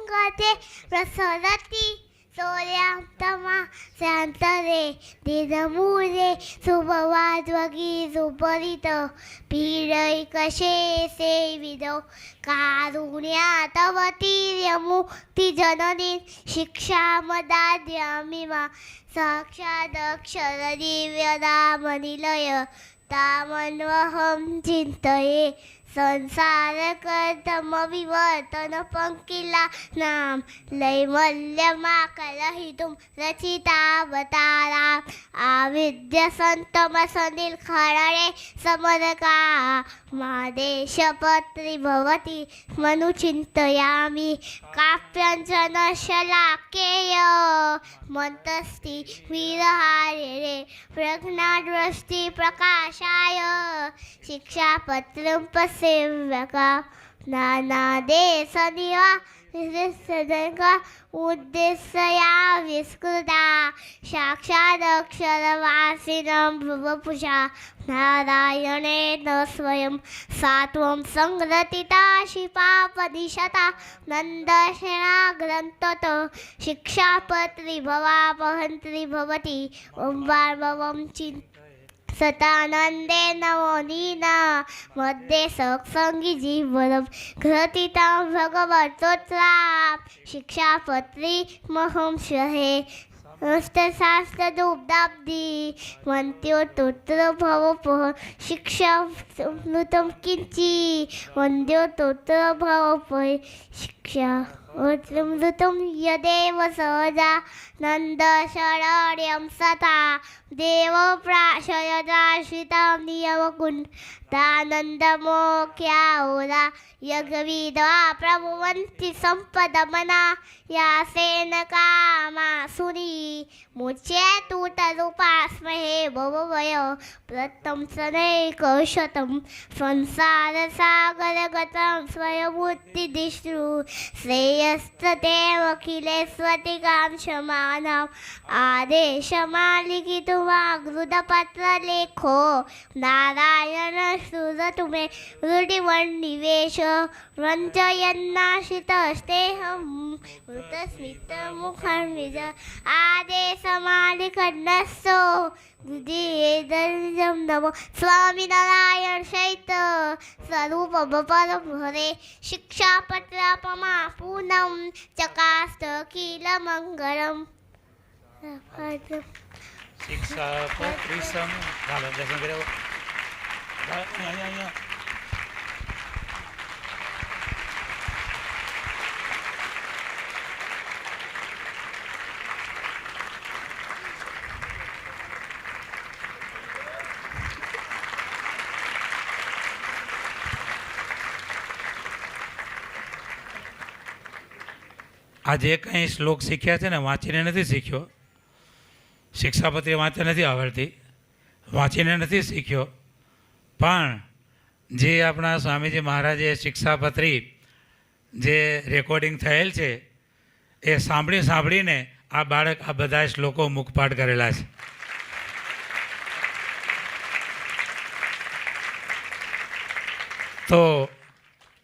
गते प्रसरति सूर्यं तमा शान्तरे दिनमूले शुभवाद्वगी सुपरितो पीडैकशे सेविदो कारुण्या तव तीर्यमुक्तिजननी शिक्षामदाद्यामिमा साक्षादक्षरदिव्यदामनिलय तामन्वहं चिन्तये संसारकर्तमविवर्तन पंकिलानां लैमल्यमाकलहितुं रचितावताराम् आविद्यसन्तमसनिलखरणे समरका मादेशपत्री भवति मनुचिन्तयामि काव्यञ्जनशलाकेय मन्तस्ति विरहारे प्रज्ञादृष्टि प्रकाशाय शिक्षापत्रं पसेव्यका नानादेशनिवा उद्देश्या विस्कृता साक्षादक्षरवासिनं भुवपुषा नारायणेन स्वयं सात्वं संग्रथिता शिपापदिशता नन्दसेना ग्रन्थतो शिक्षापत्री भवापहन्त्री भवति ओंवार्भवं सतानंदे नवोनीना मध्ये सत्संगी जीवनं घटितं भगवतोत्तरां शिक्षापत्री महं श्रहे अष्टशास्त्रदुब्दाब्दी वन्द्योत्तर भवपः शिक्षामृतं किञ्चि वन्द्योत्तर भवपः शिक्षा अमृतं यदेव सहजा नन्दशरण्यं सता देवप्राशयदाश्रितं नियमकुण्डानन्दमोख्याहोरा यज्ञविदा प्रभुवन्ति सम्पदमना यासेन कामासुरी मुच्येतुतरूपास्महे भवभय प्रतं शनैकशतं संसारसागरगतं स्वयंबुद्धिदिष्टु श्रेयस्ततेऽखिलेष्वतिकां क्षमानाम् आदेशमालिखितुवाग्रुदपत्रलेखो नारायण सुरतु मे हृदिवन्निवेश रञ्जयन्नाशितस्तेऽहं मृतस्मितमुखर्निज आदेशमालिखन्नस्सो हृदयेदर्जं नमो स्वामिनारायण सहित स्वरूप परम हरे शिक्षापत्रापमा पूर्णं चकास्त किल मंगलम शिक्षापत्री सम झालं दर्शन करावं આ જે કંઈ શ્લોક શીખ્યા છે ને વાંચીને નથી શીખ્યો, શિક્ષાપત્રી વાંચતા નથી આવડતી, વાંચીને નથી શીખ્યો, પણ જે આપણા સ્વામીજી મહારાજે શિક્ષાપત્રી જે રેકોર્ડિંગ થયેલ છે એ સાંભળીને આ બાળક આ બધા શ્લોકો મુખપાઠ કરેલા છે. તો